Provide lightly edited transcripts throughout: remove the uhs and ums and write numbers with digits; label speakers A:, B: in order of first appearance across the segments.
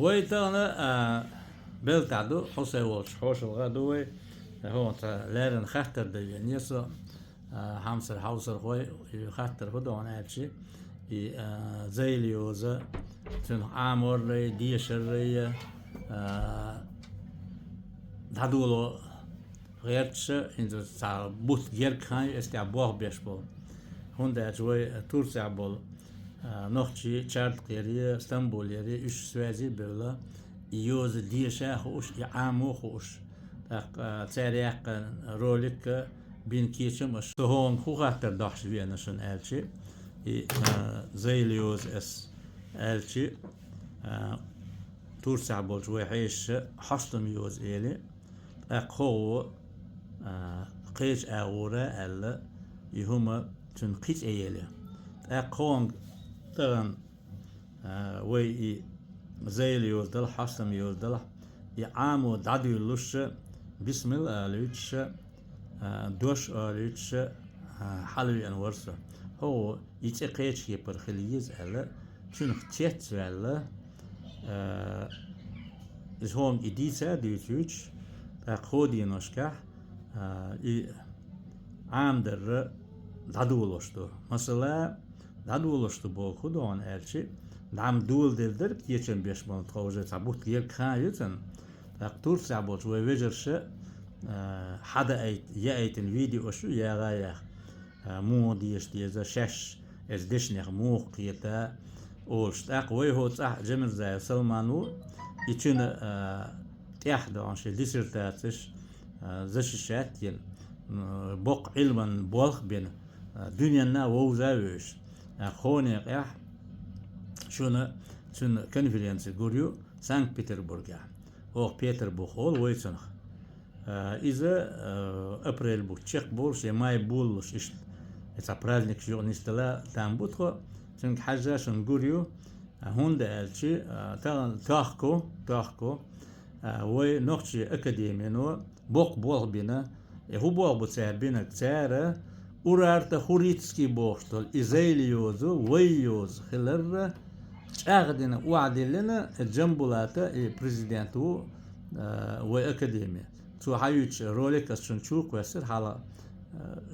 A: ويتغنى بلتعدو حسي والش حوش الغدوي هو لارن خطر دي نيسو حمسر حوسر خوي يخطر هدون ألشي زي ليوزا تن عامور لي ديشر لي دادولو غيرتش إنزو سا بوت غير كان استعبوه بيشبو هوندا جوي تورسعبول نوخشي تشارت قيرية اسطنبول يري إش سوازي بولا يوز ديشا خوش يعامو خوش تاريخ رولك بين كيشم اش تهون خو خاطر داخش بينا شن الشي زي اليوز اس الشي تورسعبول جوي حيش حصلم يوز إلي أقو قيش أغورا ألا يهما تنقيت أيلي أقوان طبعا وي زي اليوز دل حصلم يوز دل يعامو دادو يلوش بسم الله ليتش دوش ليتش حلوي أنورسه هو يتقيتش يبرخليز ألا تنقيت ألا is hon idisa duyuch khodi noshka i amder dadulошtu mesela dadulошtu bol khudon elchi dam dul derdir geçen 5 mal tavje tabut yer kayıtın aktur sabot ve vejerse hada ait ya aitin video şu ya gaya mu diyesti za şaş ez dişneh mu qiyata olstak ve hot cemil za salmanu için تحت عن شيء ديسرتاتش زششات يل بق علما بولخ بين دنيانا ووزاوش خوني قيح شونا شن كونفرنس غوريو سانكت بيتربورغ او بيتربورغ هول ويتسنخ إذا أبريل بو تشيك بورش ماي بولش إيش إذا праздник журналистла там бутко شن حاجة شن غوريو هوندا ألشي تاخكو وي نقشي أكاديمينو بوق بوغ بينا هو بوغ بتسار بينا كتارة ورارتا خوريتسكي بوغشتول إزايليوزو ويوز خلر أغدنا وعد لنا الجنبولاتا بريزيدنتو وي أكاديمي تو حيوش روليك شن شوك ويسر حالا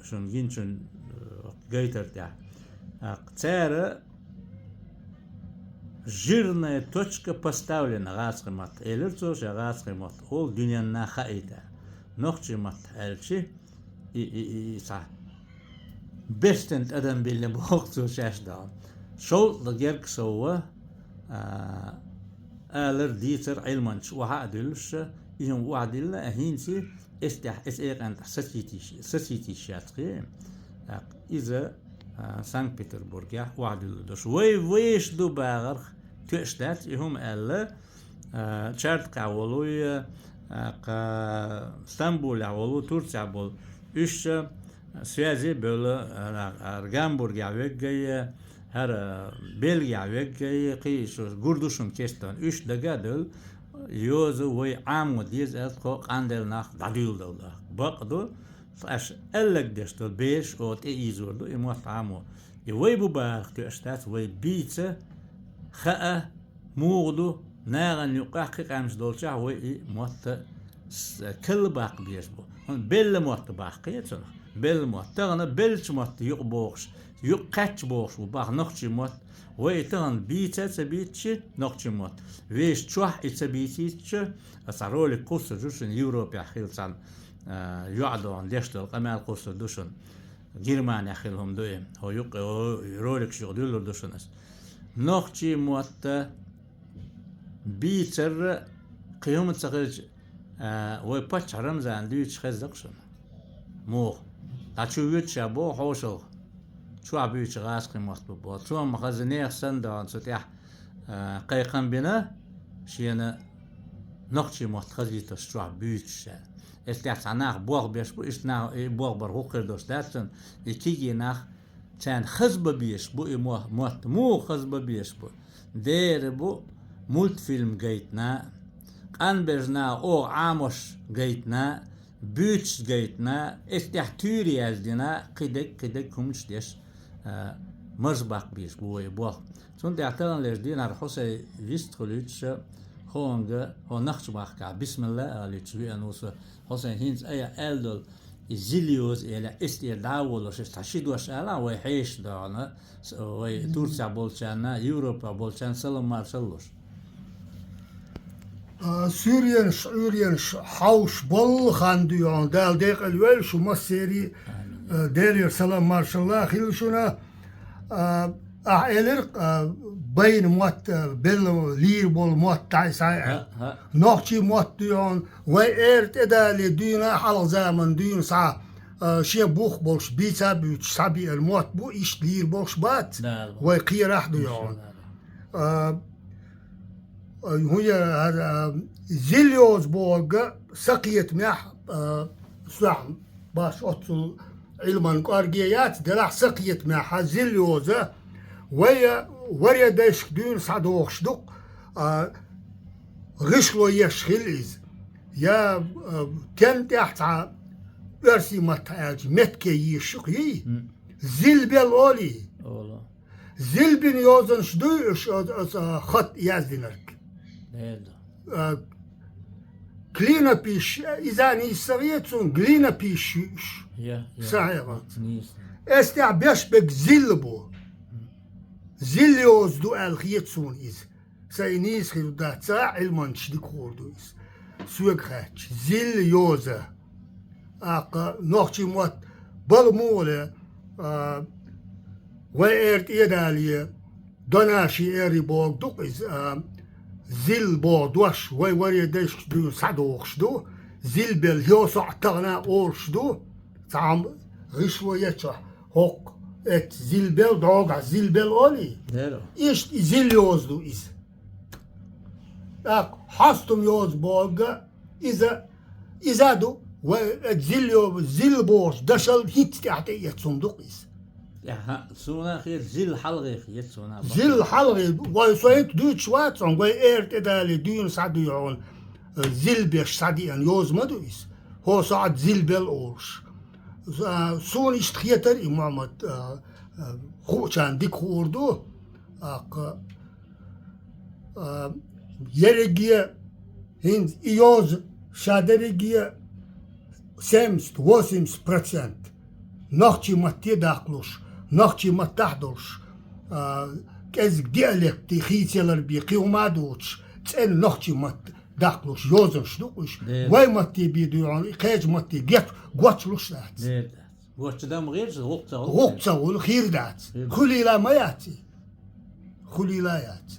A: شن جينشن جيتر تاع كتارة жирная точка поставлена гасхмат элерцош гасхмат ол дүйнөнүн хайта нохчимат элчи и са бестент адам билне бохцо шашда шол дагерк сова алер дитер علمانش وعدلش إذن وعدل هينسي استيقان سسيتي شاتقي إذا سانكت بيتربورغ وعدل دوش ويش دو باغر تشتات هم ألا شرط قاولوي اسطنبول عولو تركيا بول üç связи böyle Argamburg yavegge her Belgiya yavegge kıyış gurduşum keston 3 dagadıl yozu ve amu diz et ko kandelnach dadildo bakdo فاش قالك دشتو بيش او تي يزوردو يموت عامو يوي بباخ تشتات وي بيتsa خا موغدو ناغن يقاق قامش دولشا وي موت كل باق بيشبو بل موت باقيتو بل موت تغنا بلش موت يقبوخش يقاتش بوخش وباخ نخشي موت وي تغن بيتsa تبيتش نخشي موت ويش تشوح اتبيتيتش اسارولي قصه جوشن يوروبيا خيلسان يعدو عن ديشتل قمال قصة دوشن جيرمان يخيلهم دويم هو يق رولك شغدولو دوشنس نوخشي موت بيتر قيوم تسقيج ويباتش رمزان دويتش خزقشن موخ تاتشو يتشابو حوشل شو عبيتش غاسقي موت ببو شو مخزنيخ سندان ستيح قيقن بنا شينا نوخشي موت خزيتش شو عبيتش استيقظ ناخ بوغ بيش بو إشنا بوغ برهوكر دوستاتن يكيجي ناخ كان خزبة بيش بو موت مو خزبة بيش بو دير بو مولت فيلم جيتنا أنبرنا أو عاموش جيتنا بيتش جيتنا استحتوري يزدنا قدك كمش ديش مزبق بيش بو بوغ سون تعتقن لجدين على حسي فيست خلوتش هونجا هو نخش بحكا بسم الله على تشوي أنوس حسين هينز أي ألدل زيليوز إلى استيداولوش تشيدوش على ويحيش دانا وتورسيا بولشانا يوروبا بولشان سلام مارشلوش
B: سوريان حوش بول خانديون دال ديق الويل شو مسيري دير سلام مارشالله خيلشونا أعلر بين موت بيل لير بول موت تايساي نوختي موت ديون وإيرت إدا لدينا حال زمن دين سا شي بوخ بولش بيتا بيوش سابي الموت بو إيش لير بولش بات وقيرح ديون هي زيليوز بوغ سقيت مح صح باش أتصل علما قارجيات دلح سقيت مح زيليوز ويا وريا داش دون صدوخ شدق غشلو يشخليز يا كان تحت ارسي متاج متكي يشقي زيل بالولي زيل بن يوزن شدوش خط يازدنرك كلينا بيش إذا نيسريتون كلينا بيش صحيح استع بيش بك زيلبو زيليوز دو الخيتسون إز ساينيس خيرو دا تساع علمان شدك خوردو إز سوق خاتش زيليوزا نوختي موت بالمولة وإيرت إيدالية دوناشي إيري بوغ دوك إز زيل بو دوش وري ديش دو صدوخ شدو زيل بل هيوسو عطغنا أول شدو تعم غشو يتشح هوك ات زيل بل دوغا زيل بل أولي إيش زيل يوزدو إز حاستم يوز بوغ إذا دو وات زيل بوش دشل هيت تحت يتصندوق إز
A: سونا خير زيل حلقي خير سونا
B: زيل حلقي ويسويت دوتش واتسون ويرت إدالي دون صديون زيل بيش صديان يوز مدويس هو صعد زيل بيل أورش سون اشتخيتر إمامت خوشان ديك خوردو يرجيا هند إيوز شادرجيا 70-80% نختي متي داخلوش نختي متحدوش كازك ديالكتي خيتيلر بيقيو ما دوتش تسأل نختي مت داخلوش يوزن شدوش واي متي بيدو خيج متي بيت قوتلوش دات
A: قوتش دام غير
B: غوقتا والخير دات خلي لا ما ياتي خلي لا ياتي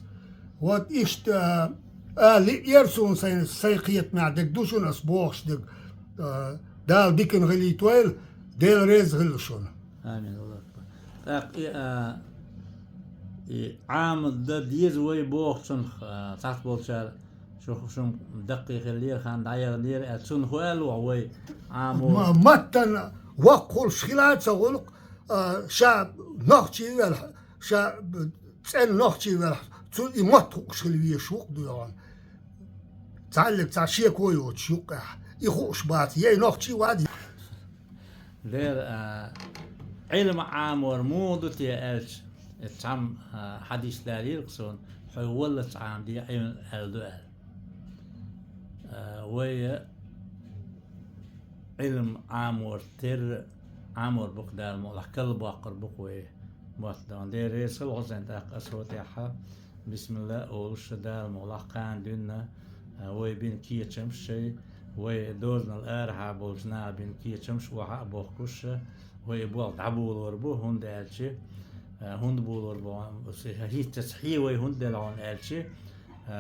B: وات إشت يرسون سيقيت مع دك دوشون أسبوعش دك دال ديكن غلي تويل ديل ريز غلشون
A: آمين الله عام ده ديز وي بوخشن تحت بولشال شو دقيق اللير خان داير اللير اتسون خوال وي عام
B: متن وقول شخلات سغلق شاب نختي ولا شاب تسأل نختي ولا تسول يموت شخلوية شوق ديوان تعلق تعشيه كويوت شوق يخوش بات يا نختي وادي
A: دير علم عام ورمود تيالش تعم حديث دليل قصون حولت عام دي علم الدوال ويا علم عام ورتر عام وربقدار مولح كل باقر بقوي مصدان دير ريسل غزن تاق أسوتيحة بسم الله أولش دار مولح قان دينا وي بين كي تشمشي وي دورنا الأرحى بولجنا بين كي تشمش وحا بوخكوش وي بوغ دعبول وربو هند ألشي هند بول وربو هي تسحي وي هند دلعون ألشي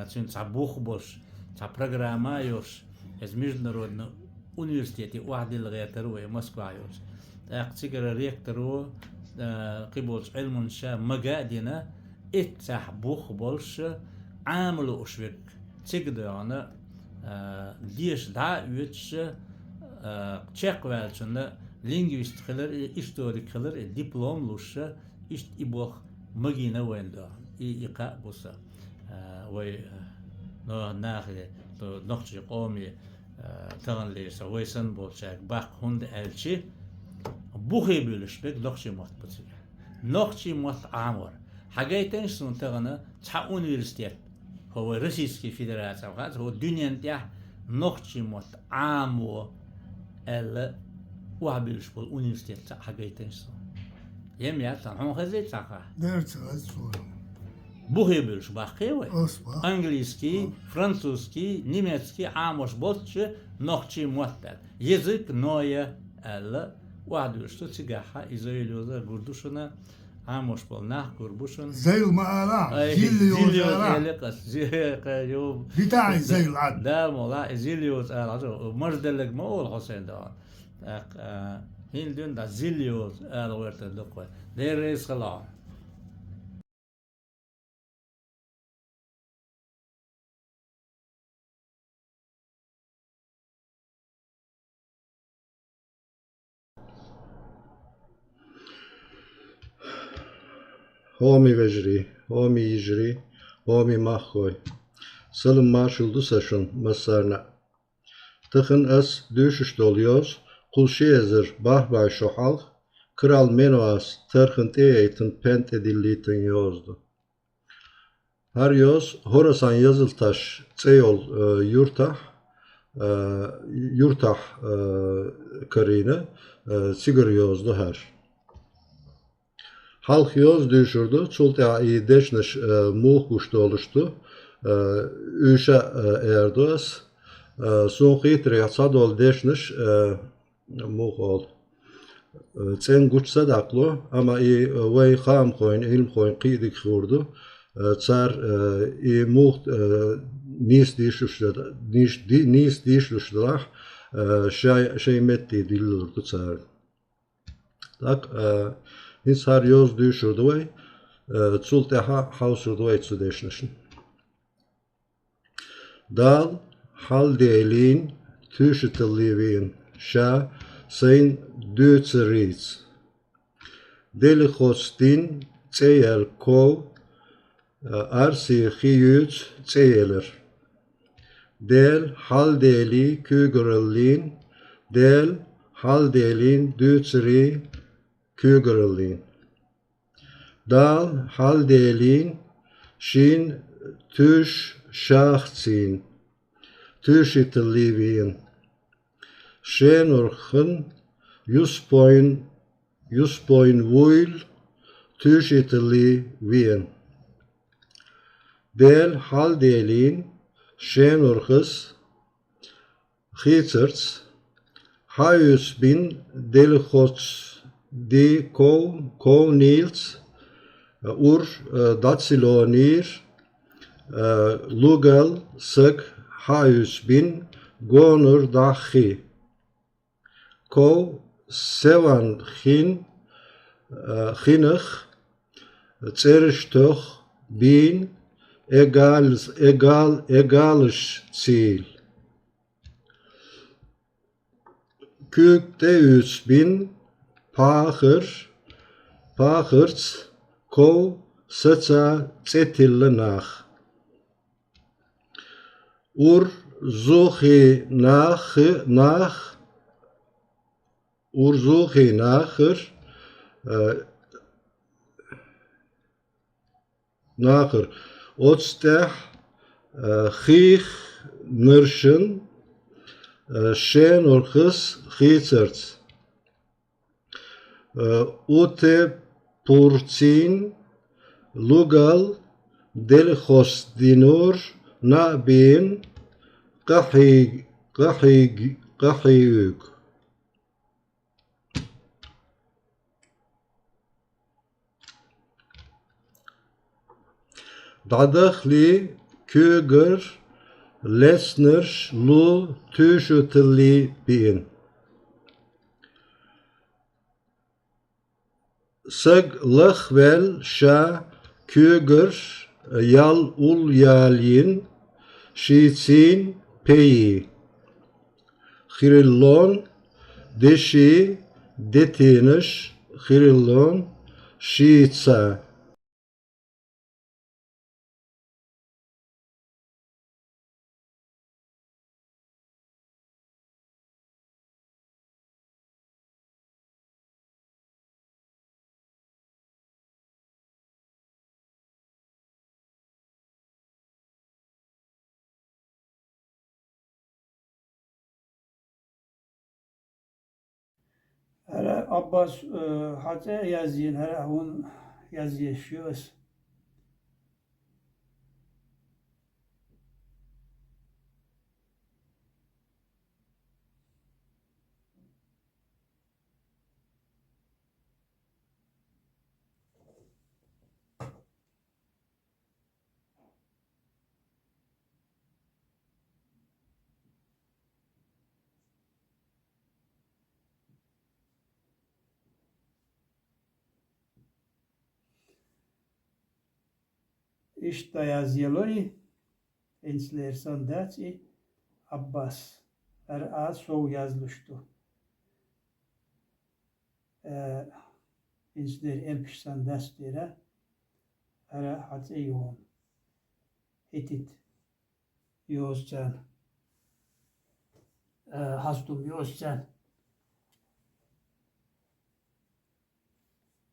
A: تشين تعبوخ بوش تع برنامج يوش از ميجنرودنا universiteti واحد الغيتر وي موسكوا يوش اقتكر ريكترو قبولش علم شا مقادنا اتح بوخ بولش عاملو اشوك تقدر ديش دا يوتش تشيك والشنا لينغويست خلر هيستوريك خلر دبلوم لوش اشت يبوخ مجينا وين دا يقا بوسا وي نو ناخي تو نقشي قومي تغن ليس ويسن بولشاك باق هند الشي بوخي بيلش بك نقشي موت بتسيك نقشي موت عامور حاجاي تنشون تغنا تحا اونيفرسيتيت هو روسيسكي فيدراسيا خاص هو الدنيا نتاع نقطة موت عامو ال وابلش بالأونيفرسيتي حقيقتنسو يميا تنحون خزيت ساقا
B: درس غزفور
A: بوهيبلش باقيوي
B: أصبح
A: انجليزكي فرنسوسكي نيمецكي عاموش بولتش نقطة موتل يزيك نوية ال وابلش تسيقاها إزايلوزا قردوشنا عاموش بالناح قربوشن
B: زي المقالع
A: زيليوز
B: زيليوز
A: إليقس زيليوز
B: بتاعي زي العد
A: ده مولا زيليوز مجدلك ما هو الحسين ده هين دون دا زيليوز ورت اللقوة ده رئيس خلاص
C: هومي وجري هومي يجري هومي ماخوي سلم مارشل دساشن مسارنا تخن أس düşüş doluyoruz kulşiyezir bahbay şohal kral menoas tırhınt eğitim pent edillitin yozdu. Her yoz Horasan Yazıltaş Tseyol yurtah karine sigar yozdu her. Halk yoz düşürdü. Çulta iyi deşniş muhkuştu oluştu. Üşe erdoğas. Son qitri sadol deşniş muhol. Sen güçse daklo ama iyi vay kham koyun ilm koyun qidik khurdu. Tsar iyi muht nis dişluşlar şey metti dillurdu tsar. Tak hins har yoz düşürdü vay çulta hausurdu vay tsudeşnişin. Dal hal delin tüşütülivin şa sayın dütseriz. Deli hostin tseyel kov arsi xiyüt tseyelir. Del hal deli kügürellin del hal delin dütseri kügürellin. Dal hal delin şin tüş şahtsin. Tüşütülivin. Şenurkhın 100 point vuil tüşütülivin. Del hal delin şenurkhız xitsırts hayus bin del hots di kov nils ur datsilonir lugal sık hayus bin gonur dahi kov sevan xinıx çeriştox bin egalış çil kükteüs bin pahırts kov sıça çetillinah ur zuhi nahır otsteh xih nırşın şen orkız xitsırts ute purcin lugal del hostinur na bin qahiyük Dadakhli kügür lesnir lu tüşütülli bin. Sıg lıhvel şa kügür yal ul yalin şiitsin peyi. Xirillon deşi detiniş xirillon şiitsa.
D: Hele Abbas hatta yazıyın, hele hun yazı yaşıyoruz. İşte yazıyorlar. Ensler sandaç Abbas. Her az soğuk yazmıştı. Ensler empiş sandaç dere. Her hatta yoğun. Hitit. Yozcan. Hastum Yozcan.